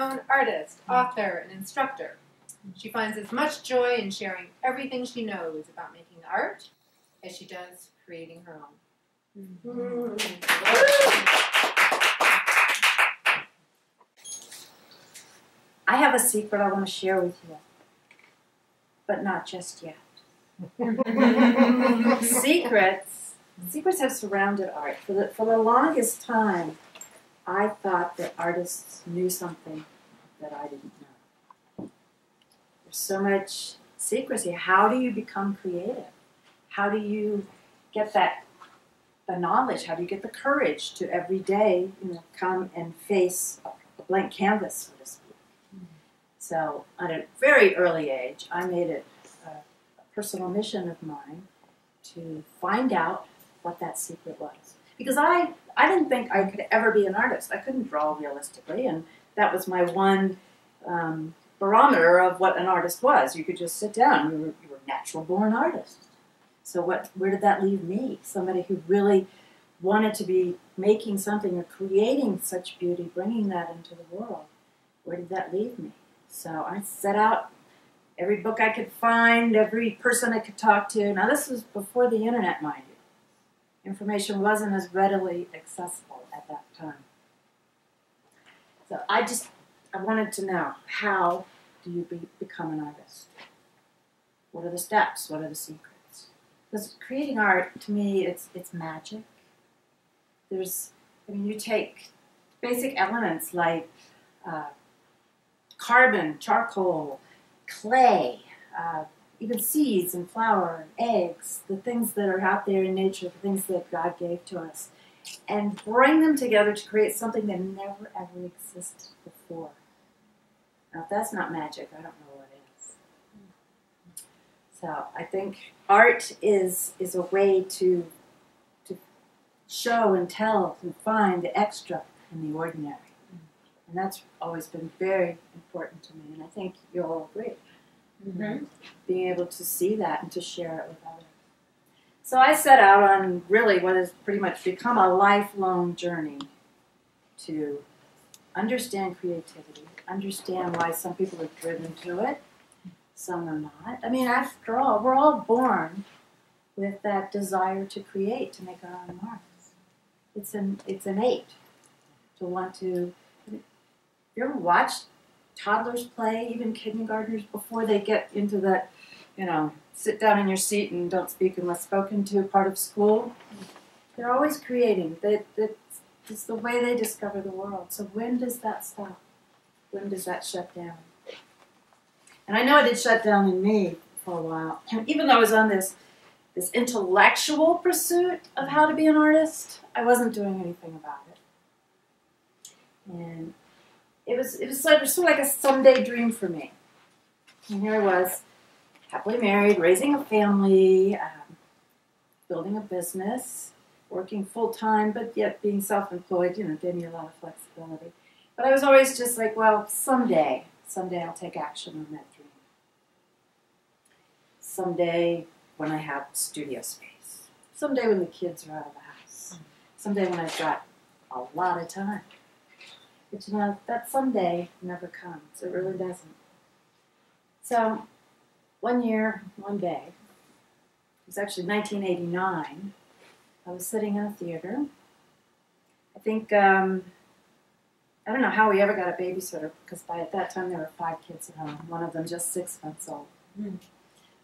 well-known artist, author, and instructor. She finds as much joy in sharing everything she knows about making art as she does creating her own. I have a secret I want to share with you, but not just yet. Secrets have surrounded art. For the longest time, I thought that artists knew something that I didn't know. There's so much secrecy. How do you become creative? How do you get the knowledge? How do you get the courage to every day, come and face a blank canvas, so to speak? So at a very early age, I made it a personal mission of mine to find out what that secret was. Because I didn't think I could ever be an artist. I couldn't draw realistically, and that was my one barometer of what an artist was. You could just sit down. You were a natural-born artist. So where did that leave me? Somebody who really wanted to be making something or creating such beauty, bringing that into the world. Where did that leave me? So I set out every book I could find, every person I could talk to. Now this was before the internet, mind you. Information wasn't as readily accessible at that time. So I wanted to know, how do you become an artist? What are the steps? What are the secrets? Because creating art, to me, it's magic. You take basic elements like carbon, charcoal, clay, even seeds and flour and eggs, the things that are out there in nature, the things that God gave to us, and bring them together to create something that never ever existed before. Now, if that's not magic, I don't know what is. So I think art is a way to show and tell and find the extra in the ordinary. And that's always been very important to me, and I think you'll all agree. Mm-hmm. Being able to see that and to share it with others. So I set out on really what has pretty much become a lifelong journey to understand creativity, understand why some people are driven to it, some are not. I mean, after all, we're all born with that desire to create, to make our own marks. It's innate to want to. You ever watch toddlers play, even kindergartners, before they get into that, sit down in your seat and don't speak unless spoken to part of school? They're always creating. It's the way they discover the world. So when does that stop? When does that shut down? And I know it did shut down in me for a while. Even though I was on this intellectual pursuit of how to be an artist, I wasn't doing anything about it. And it was sort of like a someday dream for me. And here I was, happily married, raising a family, building a business, working full-time, but yet being self-employed, gave me a lot of flexibility. But I was always just like, well, someday I'll take action on that dream. Someday when I have studio space. Someday when the kids are out of the house. Someday when I've got a lot of time. But that someday never comes. It really doesn't. So, one day, it was actually 1989, I was sitting in a theater. I think, I don't know how we ever got a babysitter, because at that time there were 5 kids at home, one of them just 6 months old.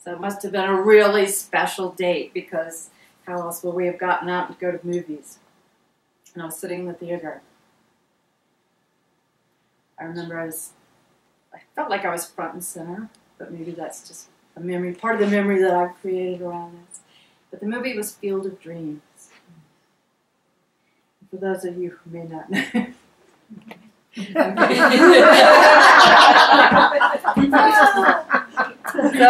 So it must have been a really special date, because how else would we have gotten out and go to movies? And I was sitting in the theater. I remember I felt like I was front and center, but maybe that's just a memory, part of the memory that I've created around this. But the movie was Field of Dreams. For those of you who may not know. So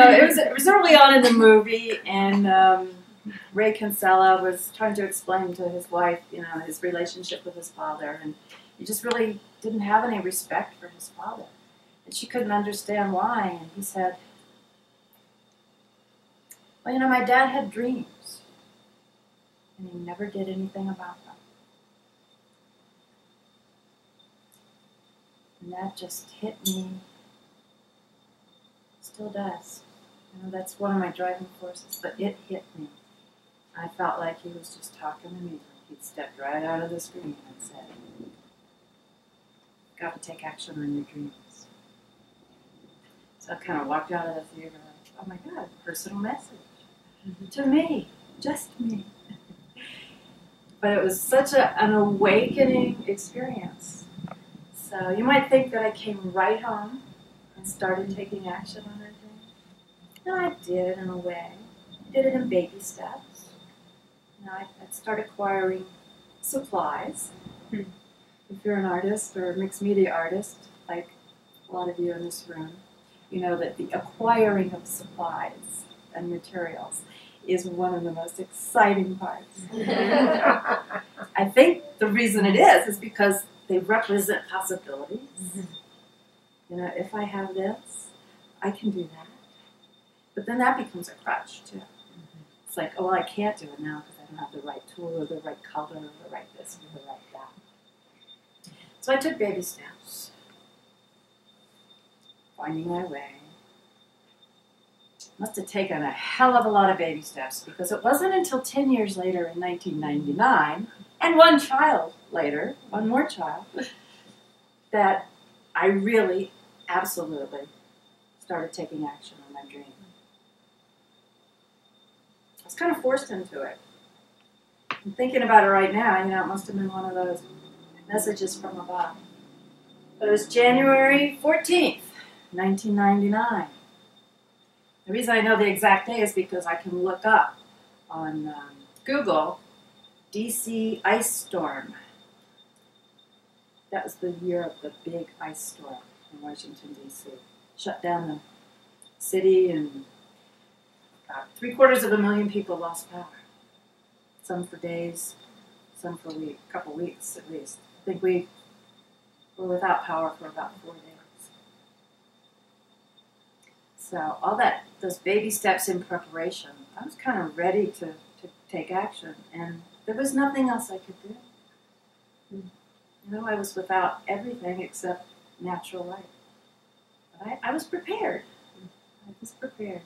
it was early on in the movie, and Ray Kinsella was trying to explain to his wife, his relationship with his father, and he just really didn't have any respect for his father. And she couldn't understand why, and he said, well, my dad had dreams, and he never did anything about them. And that just hit me. Still does. You know, that's one of my driving forces, but it hit me. I felt like he was just talking to me. He'd stepped right out of the screen and said, got to take action on your dreams. So I kind of walked out of the theater like, oh my God, personal message. To me, just me. But it was such an awakening experience. So you might think that I came right home and started taking action on our dreams. No, I did in a way. I did it in baby steps. You know, I'd start acquiring supplies. If you're an artist or a mixed media artist, like a lot of you in this room, you know that the acquiring of supplies and materials is one of the most exciting parts. I think the reason it is because they represent possibilities. You know, if I have this, I can do that. But then that becomes a crutch, too. It's like, oh, well, I can't do it now because I don't have the right tool or the right color or the right this or the right that. So I took baby steps, finding my way. Must have taken a hell of a lot of baby steps because it wasn't until 10 years later in 1999, and one child later, one more child, that I really, absolutely started taking action on my dream. I was kind of forced into it. I'm thinking about it right now, you know, it must have been one of those messages from above. But it was January 14th, 1999. The reason I know the exact day is because I can look up on Google DC ice storm. That was the year of the big ice storm in Washington, D.C. Shut down the city, and about 750,000 people lost power. Some for days, some for a couple weeks at least. I think we were without power for about 4 days. So all that, those baby steps in preparation, I was kind of ready to take action, and there was nothing else I could do. You know, I was without everything except natural light. But I was prepared. I was prepared.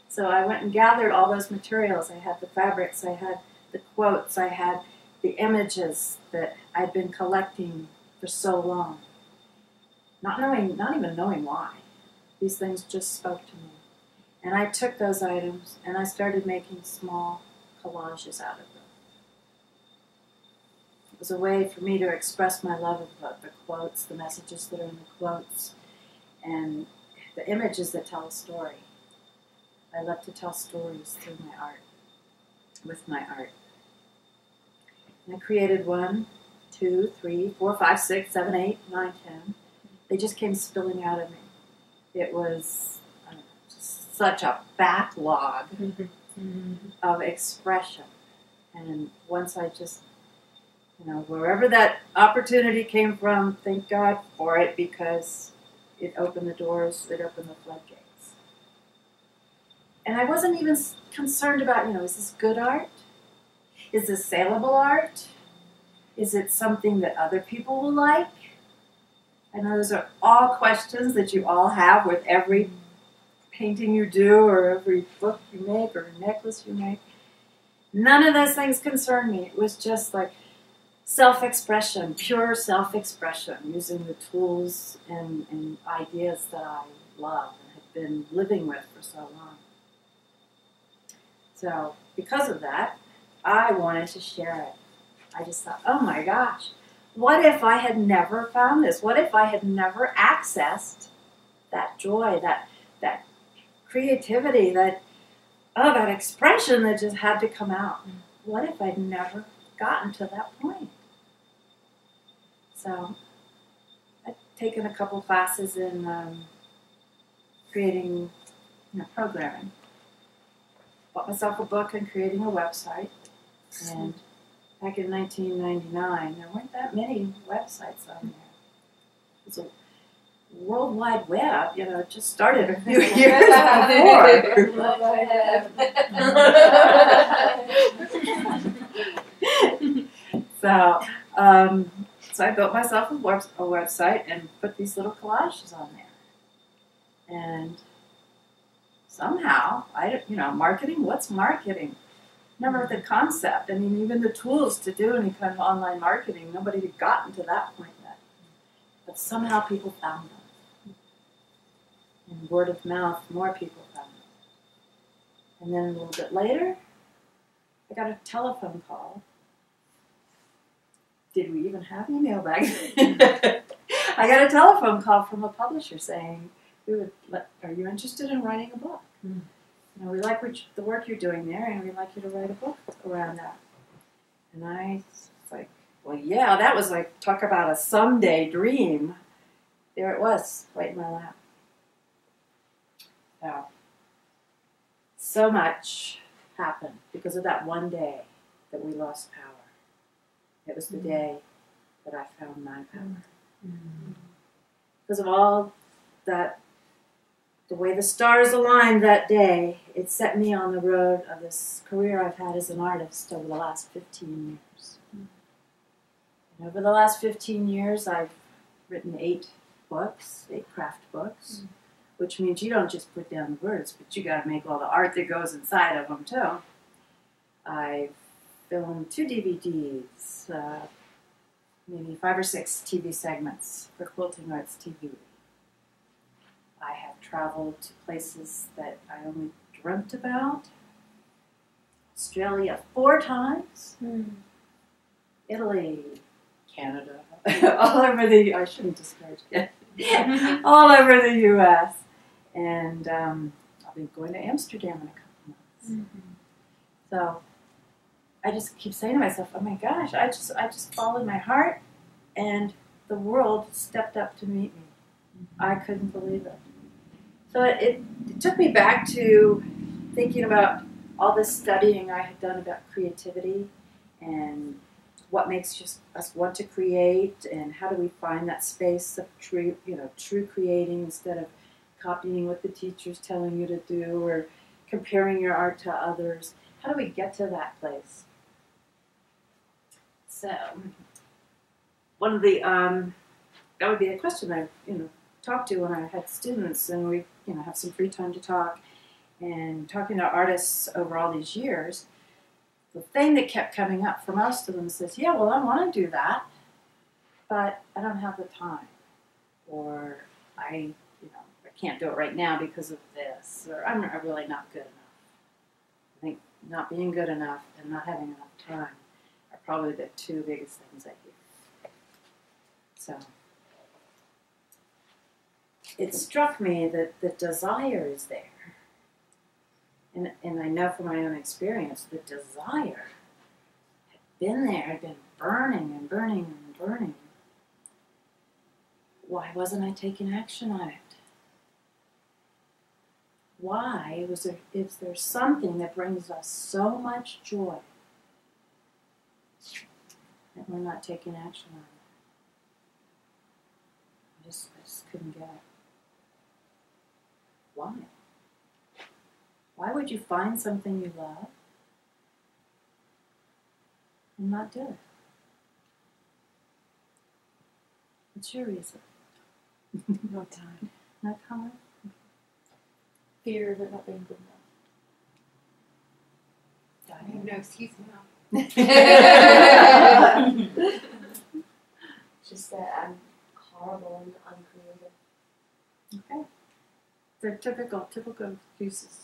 So I went and gathered all those materials. I had the fabrics, I had the quotes, I had the images that I'd been collecting for so long. Not even knowing why. These things just spoke to me. And I took those items and I started making small collages out of them. It was a way for me to express my love of the quotes, the messages that are in the quotes, and the images that tell a story. I love to tell stories through my art, with my art. And I created 1, 2, 3, 4, 5, 6, 7, 8, 9, 10. They just came spilling out of me. It was such a backlog of expression. And once I just, you know, wherever that opportunity came from, thank God for it, because it opened the doors, it opened the floodgates. And I wasn't even concerned about, you know, is this good art? Is this saleable art? Is it something that other people will like? I know those are all questions that you all have with every painting you do or every book you make or necklace you make. None of those things concern me. It was just like self-expression, pure self-expression, using the tools and ideas that I love and have been living with for so long. So because of that, I wanted to share it. I just thought, oh my gosh, what if I had never found this? What if I had never accessed that joy, that creativity, that expression that just had to come out? What if I'd never gotten to that point? So I've taken a couple classes in creating, programming. Bought myself a book on creating a website, and back in 1999, there weren't that many websites on there. It was a World Wide Web, it just started a few years before. So I built myself a website and put these little collages on there. And somehow, marketing, what's marketing? Never the concept. I mean, even the tools to do any kind of online marketing, nobody had gotten to that point yet. But somehow people found them. And word of mouth, more people found them. And then a little bit later, I got a telephone call. Did we even have email back then? I got a telephone call from a publisher saying, are you interested in writing a book? Mm. We like the work you're doing there, and we'd like you to write a book around that. And I was like, well, yeah, that was like, talk about a someday dream. There it was, right in my lap. So much happened because of that one day that we lost power. It was the day that I found my power. Mm-hmm. Because of all that, the way the stars aligned that day, it set me on the road of this career I've had as an artist over the last 15 years. And over the last 15 years, I've written 8 craft books, which means you don't just put down the words, but you got to make all the art that goes inside of them, too. I've filmed 2 DVDs, maybe 5 or 6 TV segments for Quilting Arts TV. I have traveled to places that I only dreamt about. Australia 4 times. Italy, Canada, all over I shouldn't discourage it. All over the U.S. And I'll be going to Amsterdam in a couple months. So I just keep saying to myself, oh my gosh, I just followed my heart, and the world stepped up to meet me. I couldn't believe it. So it took me back to thinking about all this studying I had done about creativity and what makes us want to create, and how do we find that space of true creating instead of copying what the teacher's telling you to do or comparing your art to others. How do we get to that place? So, one of the that would be a question I talked to when I had students, and we have some free time to talk, and talking to artists over all these years. The thing that kept coming up for most of them says, yeah, well, I want to do that, but I don't have the time, or I can't do it right now because of this, or I'm really not good enough. I think not being good enough and not having enough time are probably the 2 biggest things I hear. So it struck me that the desire is there. And I know from my own experience, the desire had been there, had been burning and burning and burning. Why wasn't I taking action on it? Why is there something that brings us so much joy that we're not taking action on it? I just couldn't get it. Why? Why would you find something you love and not do it? What's your reason? No time. Not time? Fear of it not being good enough. I have no excuse now. Just that I'm horrible and uncreative. Okay. They're typical excuses.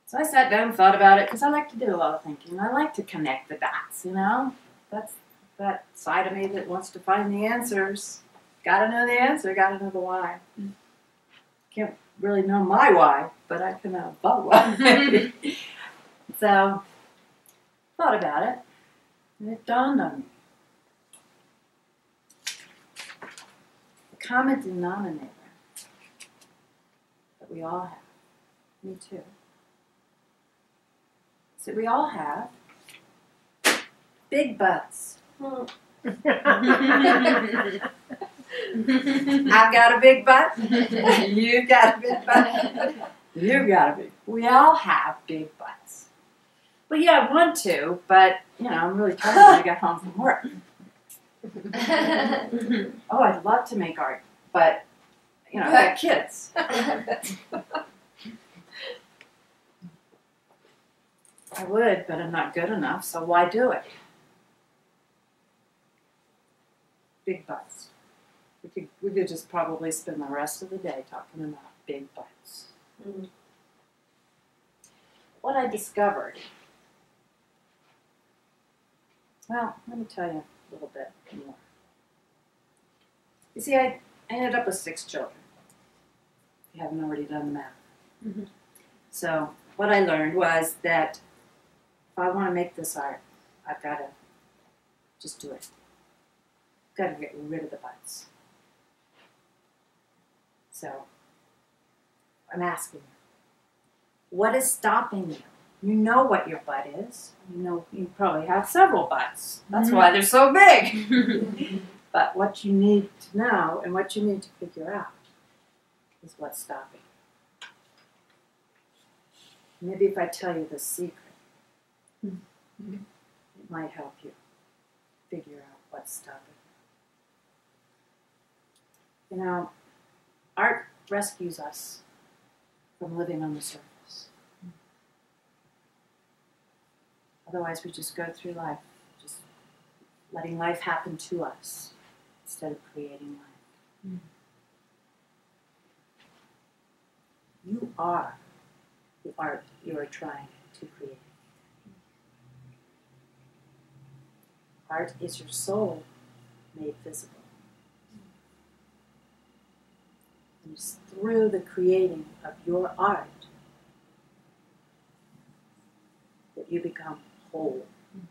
So I sat down and thought about it, because I like to do a lot of thinking. I like to connect the dots, That's that side of me that wants to find the answers. Got to know the answer, got to know the why. Can't really know my why, but I can know the why. So, thought about it, and it dawned on me. The common denominator that we all have, me too, is that we all have big butts. I've got a big butt. You've got a big butt. You've got a big. We all have big butts. Well, yeah, I want to, but, I'm really tired when I get home from work. Oh, I'd love to make art, but, I got kids. I would, but I'm not good enough, so why do it? Big butts. We could just probably spend the rest of the day talking about big butts. Mm. What I discovered. Well, let me tell you a little bit more. You see, I ended up with 6 children. If you haven't already done the math. Mm-hmm. So what I learned was that if I want to make this art, I've got to just do it. I've got to get rid of the butts. So I'm asking you, what is stopping you? You know what your butt is. You probably have several butts. That's why they're so big. But what you need to know and what you need to figure out is what's stopping you. Maybe if I tell you the secret, it might help you figure out what's stopping you. Art rescues us from living on the surface. Otherwise, we just go through life, just letting life happen to us instead of creating life. You are the art you are trying to create. Art is your soul made visible. And it's through the creating of your art that you become whole. And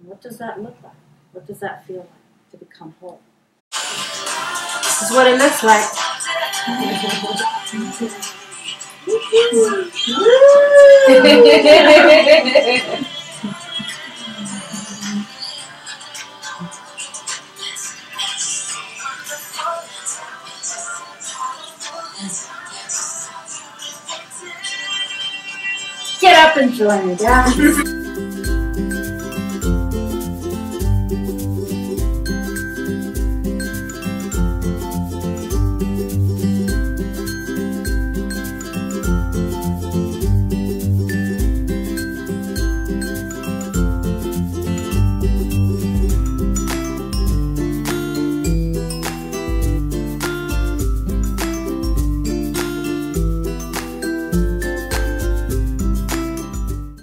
what does that look like? What does that feel like to become whole? This is what it looks like. Get up and join me, guys.